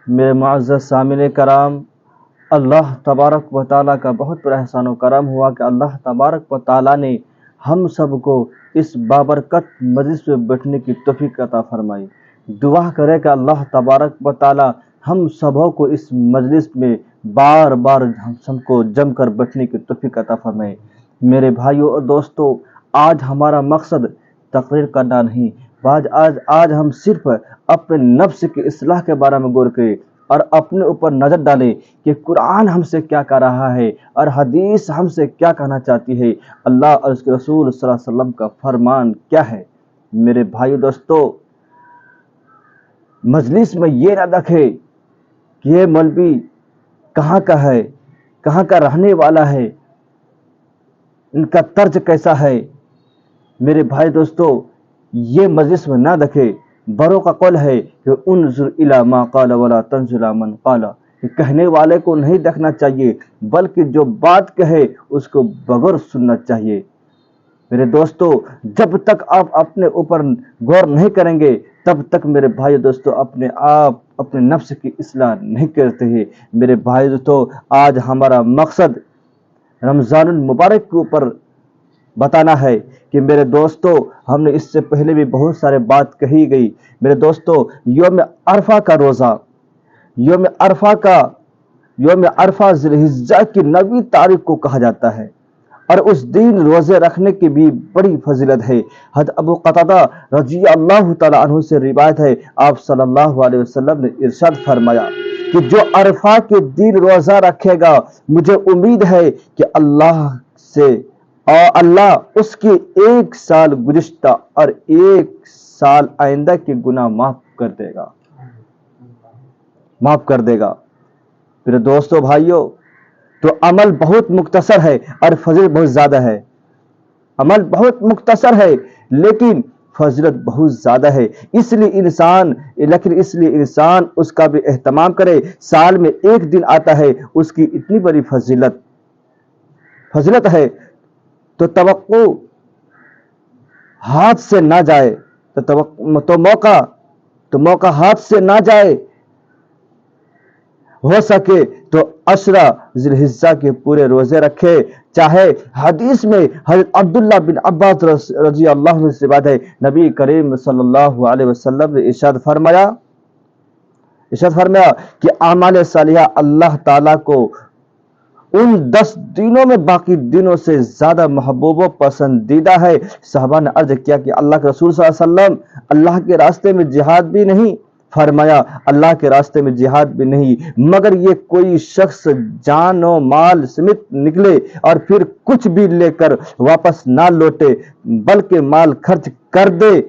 میرے معزز سامعین کرام، اللہ تبارک و تعالیٰ کا بہت بڑا احسان و کرم ہوا کہ اللہ تبارک و تعالیٰ نے ہم سب کو اس بابرکت مجلس میں بیٹھنے کی توفیق عطا فرمائی۔ دعا کرے کہ اللہ تبارک و تعالیٰ ہم سبوں کو اس مجلس میں بار بار ہم سب کو جم کر بیٹھنے کی توفیق عطا فرمائے۔ میرے بھائیوں اور دوستوں، آج ہمارا مقصد تقریر کرنا نہیں، آج ہم صرف اپنے نفس کی اصلاح کے بارے میں غور کریں اور اپنے اوپر نظر ڈالیں کہ قرآن ہم سے کیا کہہ رہا ہے اور حدیث ہم سے کیا کہنا چاہتی ہے، اللہ اور اس کے رسول صلی اللہ علیہ وسلم کا فرمان کیا ہے۔ میرے بھائیو دوستو، مجلس میں یہ نہ دیکھے کہ یہ مولوی کہاں کا ہے، کہاں کا رہنے والا ہے، ان کا طرز کیسا ہے۔ میرے بھائی دوستو، یہ مجلس میں نہ دیکھے۔ بڑوں کا قول ہے کہ انظر الی ما قال ولا تنظر الی من قال، کہ کہنے والے کو نہیں دیکھنا چاہیے بلکہ جو بات کہے اس کو بغور سننا چاہیے۔ میرے دوستو، جب تک آپ اپنے اوپر غور نہیں کریں گے تب تک میرے بھائی دوستو اپنے نفس کی اصلاح نہیں کرتے ہیں۔ میرے بھائی دوستو، آج ہمارا مقصد رمضان المبارک کے اوپر بتانا ہے کہ میرے دوستو، ہم نے اس سے پہلے بھی بہت سارے بات کہی گئی۔ میرے دوستو، یوم عرفہ کا روزہ، یوم عرفہ ذی الحجہ کی 9 تاریخ کو کہا جاتا ہے، اور اس دن روزے رکھنے کی بھی بڑی فضیلت ہے۔ حضرت ابو قتادہ رضی اللہ تعالیٰ عنہ سے روایت ہے، آپ صلی اللہ علیہ وسلم نے ارشاد فرمایا کہ جو عرفہ کے دن روزہ رکھے گا، مجھے امید ہے کہ اللہ اس کے 1 سال گزشتہ اور 1 سال آئندہ کے گناہ معاف کر دے گا۔ میرے دوستو بھائیو، تو عمل بہت مختصر ہے اور فضیلت بہت زیادہ ہے۔ عمل بہت مختصر ہے لیکن فضیلت بہت زیادہ ہے، اس لیے انسان اس کا بھی اہتمام کرے۔ سال میں 1 دن آتا ہے، اس کی اتنی بڑی فضیلت ہے، تو توقع ہاتھ سے نہ جائے، تو موقع ہاتھ سے نہ جائے، ہو سکے تو 10 ذی الحجہ کے پورے روزے رکھے۔ چاہے حدیث میں حضرت عبداللہ بن عباس رضی اللہ عنہ سے بات ہے، نبی کریم صلی اللہ علیہ وسلم نے ارشاد فرمایا کہ اعمال صالحہ اللہ تعالیٰ کو ان 10 دنوں میں باقی دنوں سے زیادہ محبوب و پسندیدہ ہے۔ صحابہ نے عرض کیا کہ اللہ کے رسول صلی اللہ علیہ وسلم، اللہ کے راستے میں جہاد بھی نہیں؟ فرمایا، اللہ کے راستے میں جہاد بھی نہیں، مگر یہ کوئی شخص جان و مال سمیت نکلے اور پھر کچھ بھی لے کر واپس نہ لوٹے، بلکہ مال خرچ کر دے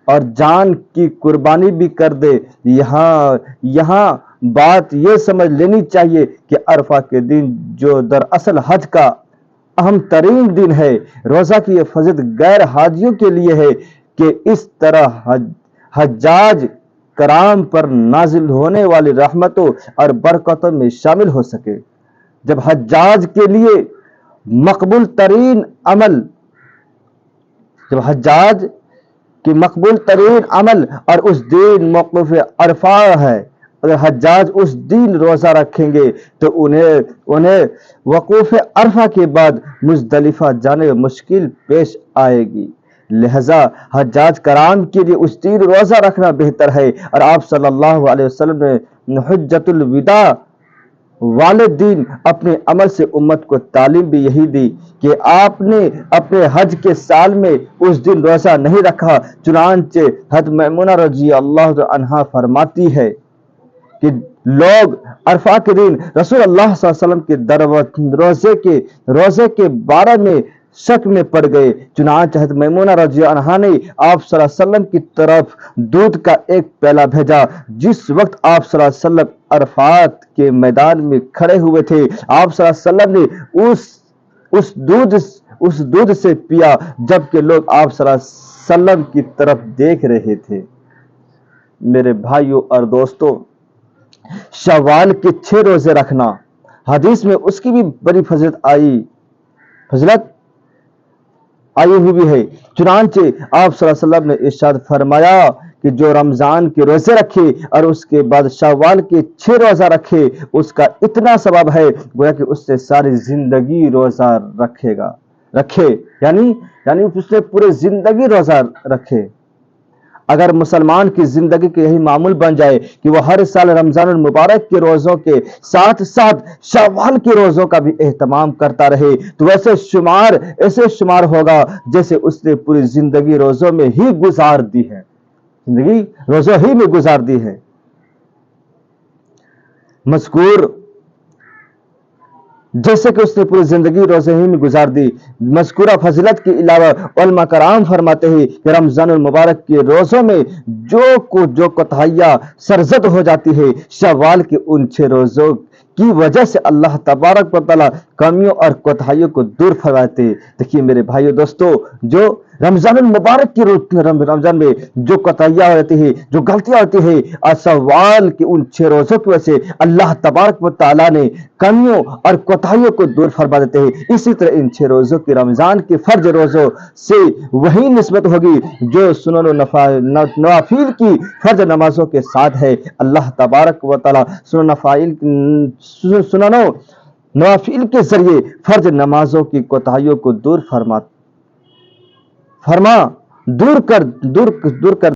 اور جان کی قربانی بھی کر دے۔ یہاں بات یہ سمجھ لینی چاہیے کہ عرفہ کے دن جو دراصل حج کا اہم ترین دن ہے، روزہ کی یہ فضیلت غیر حاجیوں کے لیے ہے کہ اس طرح حجاج کرام پر نازل ہونے والی رحمتوں اور برکتوں میں شامل ہو سکے۔ جب حجاج کے لیے مقبول ترین عمل اور اس دن موقف عرفہ ہے، اگر حجاج اس دن روزہ رکھیں گے تو انہیں وقوف عرفہ کے بعد مزدلفہ جانے میں مشکل پیش آئے گی، لہذا حجاج کرام کے لیے اس دن روزہ رکھنا بہتر ہے۔ اور آپ صلی اللہ علیہ وسلم نے حجۃ الوداع والے دن اپنے عمل سے امت کو تعلیم بھی یہی دی کہ آپ نے اپنے حج کے سال میں اس دن روزہ نہیں رکھا۔ چنانچہ حضرت میمونہ رضی اللہ عنہا فرماتی ہے کہ لوگ عرفہ کے دن رسول اللہ صلی اللہ علیہ وسلم کے روزے کے بارے میں شک میں پڑ گئے، چنانچہ حضرت میمونہ رضی اللہ عنہا نے آپ صلی اللہ علیہ وسلم کی طرف دودھ کا ایک پیالہ بھیجا۔ جس وقت آپ صلی اللہ علیہ وسلم عرفات کے میدان میں کھڑے ہوئے تھے، آپ صلی اللہ علیہ وسلم نے اس دودھ سے پیا جبکہ لوگ آپ صلی اللہ علیہ وسلم کی طرف دیکھ رہے تھے۔ میرے بھائیوں اور دوستوں، شوال کے 6 روزے رکھنا، حدیث میں اس کی بھی بڑی فضیلت آئی ہوئی ہے۔ چنانچہ آپ صلی اللہ علیہ وسلم نے ارشاد فرمایا کہ جو رمضان کے روزے رکھے اور اس کے بعد شوال کے 6 روزہ رکھے، اس کا اتنا ثواب ہے گویا کہ اس سے ساری زندگی روزہ رکھے، یعنی اس نے پورے زندگی روزہ رکھے۔ اگر مسلمان کی زندگی کے یہی معمول بن جائے کہ وہ ہر سال رمضان المبارک کے روزوں کے ساتھ ساتھ شوال کے روزوں کا بھی اہتمام کرتا رہے، تو ایسے شمار ہوگا جیسے اس نے پوری زندگی روزوں میں ہی گزار دی ہے۔ مذکور جیسے کہ اس نے پوری زندگی روزے ہی میں گزار دی، مذکورہ فضیلت کے علاوہ علماء کرام فرماتے ہیں کہ رمضان المبارک کے روزوں میں جو کوتاہیاں سرزد ہو جاتی ہے، شوال کے ان 6 روزوں کی وجہ سے اللہ تبارک و تعالیٰ کمیوں اور کوتاہیوں کو دور فرماتے ہیں۔ دیکھیے میرے بھائیو دوستو، جو رمضان المبارک کی رمضان میں جو کوتاہیاں ہوتی ہیں، جو غلطیاں ہوتی ہیں، اور شوال کے ان 6 روزوں کی وجہ سے اللہ تبارک و تعالیٰ نے کمیوں اور کوتاہیوں کو دور فرما دیتے ہیں۔ اسی طرح ان 6 روزوں کی رمضان کے فرض روزوں سے وہی نسبت ہوگی جو سنن و نوافل کی فرض نمازوں کے ساتھ ہے۔ اللہ تبارک و تعالیٰ سنن و نوافل کے ذریعے فرض نمازوں کی کوتاہیوں کو دور کر